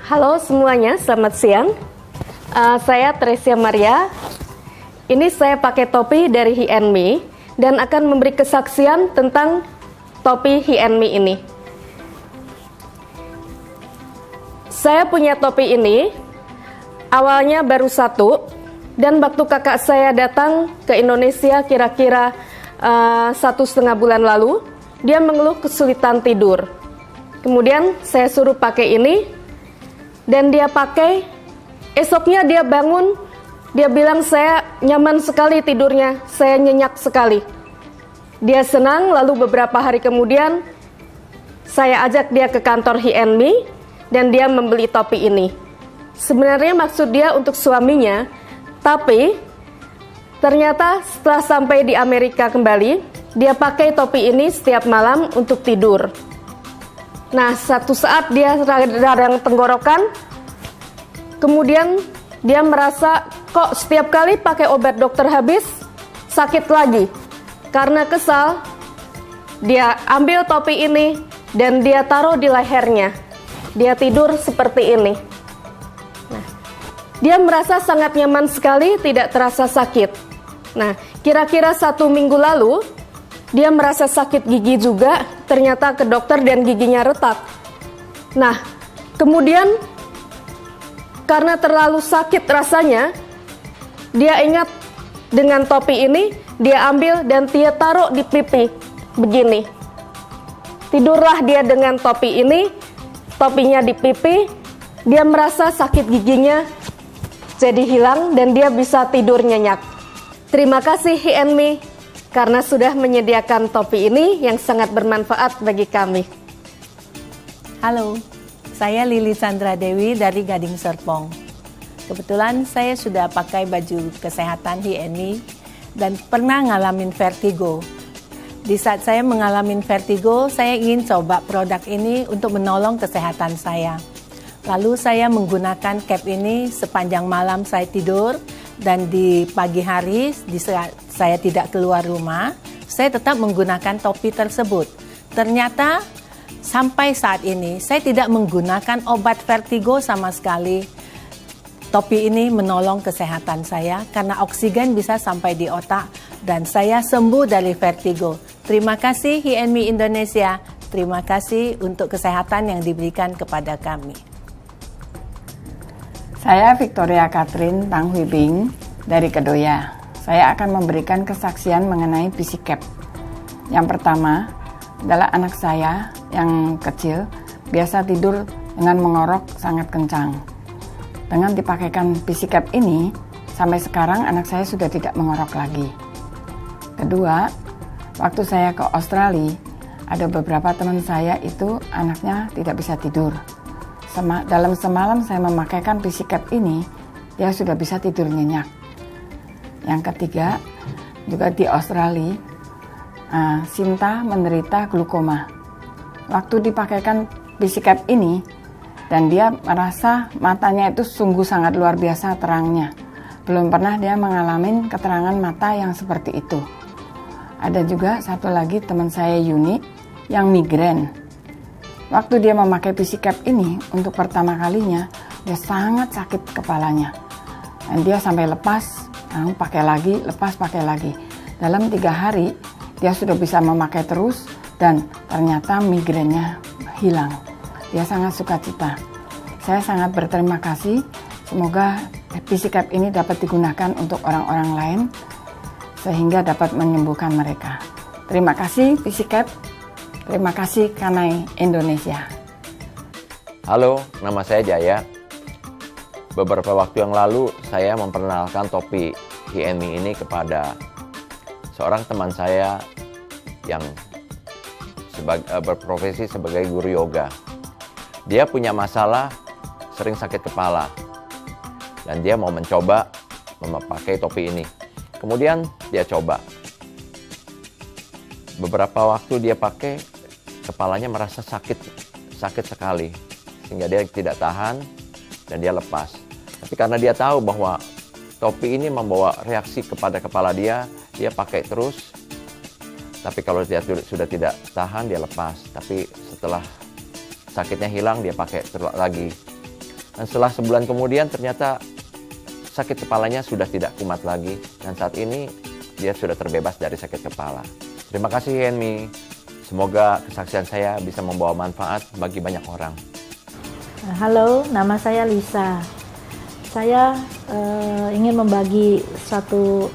Halo semuanya, selamat siang. Saya Tresia Maria. Ini saya pakai topi dari He and Me dan akan memberi kesaksian tentang topi He and Me ini. Saya punya topi ini, awalnya baru satu, dan waktu kakak saya datang ke Indonesia kira-kira 1,5 bulan lalu, dia mengeluh kesulitan tidur. Kemudian saya suruh pakai ini, dan dia pakai. Esoknya dia bangun, dia bilang saya nyaman sekali tidurnya, saya nyenyak sekali. Dia senang, lalu beberapa hari kemudian saya ajak dia ke kantor He and Me dan dia membeli topi ini. Sebenarnya maksud dia untuk suaminya, tapi ternyata setelah sampai di Amerika kembali, dia pakai topi ini setiap malam untuk tidur. Nah, satu saat dia radang tenggorokan, kemudian dia merasa kok setiap kali pakai obat dokter habis, sakit lagi. Karena kesal, dia ambil topi ini dan dia taruh di lehernya. Dia tidur seperti ini. Nah, dia merasa sangat nyaman sekali, tidak terasa sakit. Nah, kira-kira 1 minggu lalu, dia merasa sakit gigi juga, ternyata ke dokter dan giginya retak. Nah, kemudian karena terlalu sakit rasanya, dia ingat dengan topi ini, dia ambil dan dia taruh di pipi, begini. Tidurlah dia dengan topi ini, topinya di pipi, dia merasa sakit giginya jadi hilang dan dia bisa tidur nyenyak. Terima kasih He and Me karena sudah menyediakan topi ini yang sangat bermanfaat bagi kami. Halo, saya Lili Chandra Dewi dari Gading Serpong. Kebetulan saya sudah pakai baju kesehatan He and Me dan pernah ngalamin vertigo. Di saat saya mengalami vertigo, saya ingin coba produk ini untuk menolong kesehatan saya. Lalu saya menggunakan cap ini sepanjang malam saya tidur, dan di pagi hari di saat saya tidak keluar rumah, saya tetap menggunakan topi tersebut. Ternyata sampai saat ini saya tidak menggunakan obat vertigo sama sekali. Topi ini menolong kesehatan saya karena oksigen bisa sampai di otak dan saya sembuh dari vertigo. Terima kasih He and Me Indonesia. Terima kasih untuk kesehatan yang diberikan kepada kami. Saya Victoria Catherine Tang Hui Bing dari Kedoya. Saya akan memberikan kesaksian mengenai PCCap. Yang pertama adalah anak saya yang kecil biasa tidur dengan mengorok sangat kencang. Dengan dipakaikan PCCap ini, sampai sekarang anak saya sudah tidak mengorok lagi. Kedua, waktu saya ke Australia, ada beberapa teman saya itu anaknya tidak bisa tidur. Dalam semalam saya memakaikan PCCap ini, dia sudah bisa tidur nyenyak. Yang ketiga, juga di Australia, Sinta menderita glukoma. Waktu dipakaikan PCCap ini, dan dia merasa matanya itu sungguh sangat luar biasa terangnya. Belum pernah dia mengalami keterangan mata yang seperti itu. Ada juga satu lagi teman saya Yuni yang migrain. Waktu dia memakai PCCap ini untuk pertama kalinya, dia sangat sakit kepalanya. Dan dia sampai lepas, pakai lagi, lepas pakai lagi. Dalam 3 hari, dia sudah bisa memakai terus dan ternyata migrainnya hilang. Dia sangat sukacita. Saya sangat berterima kasih. Semoga PCCap ini dapat digunakan untuk orang-orang lain sehingga dapat menyembuhkan mereka. Terima kasih PCCap. Terima kasih Kanai Indonesia. Halo, nama saya Jaya. Beberapa waktu yang lalu saya memperkenalkan topi He and Me ini kepada seorang teman saya yang berprofesi sebagai guru yoga. Dia punya masalah sering sakit kepala dan dia mau mencoba memakai topi ini. Kemudian dia coba. Beberapa waktu dia pakai, kepalanya merasa sakit sekali sehingga dia tidak tahan dan dia lepas. Tapi karena dia tahu bahwa topi ini membawa reaksi kepada kepala dia pakai terus. Tapi kalau dia sudah tidak tahan, dia lepas. Tapi setelah sakitnya hilang, dia pakai lagi. Dan setelah sebulan kemudian ternyata sakit kepalanya sudah tidak kumat lagi. Dan saat ini dia sudah terbebas dari sakit kepala. Terima kasih Henmi. Semoga kesaksian saya bisa membawa manfaat bagi banyak orang. Halo, nama saya Lisa. Saya ingin membagi satu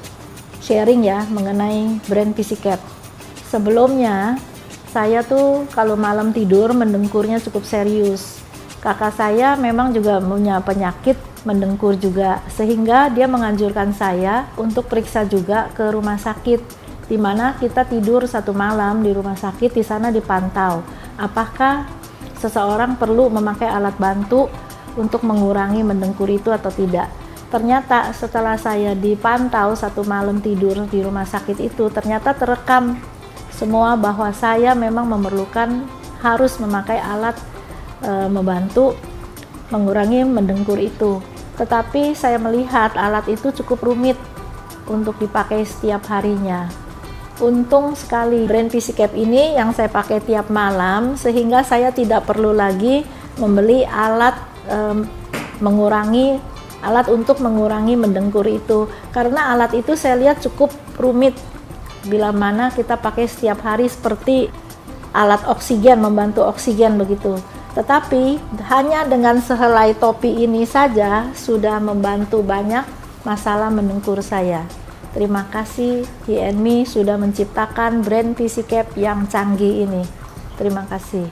sharing ya mengenai brand PCCap. Sebelumnya saya tuh kalau malam tidur mendengkurnya cukup serius. Kakak saya memang juga punya penyakit mendengkur juga, sehingga dia menganjurkan saya untuk periksa juga ke rumah sakit, di mana kita tidur satu malam di rumah sakit. Di sana dipantau apakah seseorang perlu memakai alat bantu untuk mengurangi mendengkur itu atau tidak. Ternyata setelah saya dipantau satu malam tidur di rumah sakit itu, ternyata terekam semua bahwa saya memang memerlukan harus memakai alat membantu mengurangi mendengkur itu. Tetapi saya melihat alat itu cukup rumit untuk dipakai setiap harinya. Untung sekali brand PCCap ini yang saya pakai tiap malam, sehingga saya tidak perlu lagi membeli alat alat untuk mengurangi mendengkur itu, karena alat itu saya lihat cukup rumit bila mana kita pakai setiap hari seperti alat oksigen, membantu oksigen begitu. Tetapi hanya dengan sehelai topi ini saja sudah membantu banyak masalah mendengkur saya. Terima kasih HeNme sudah menciptakan brand PCCap yang canggih ini. Terima kasih.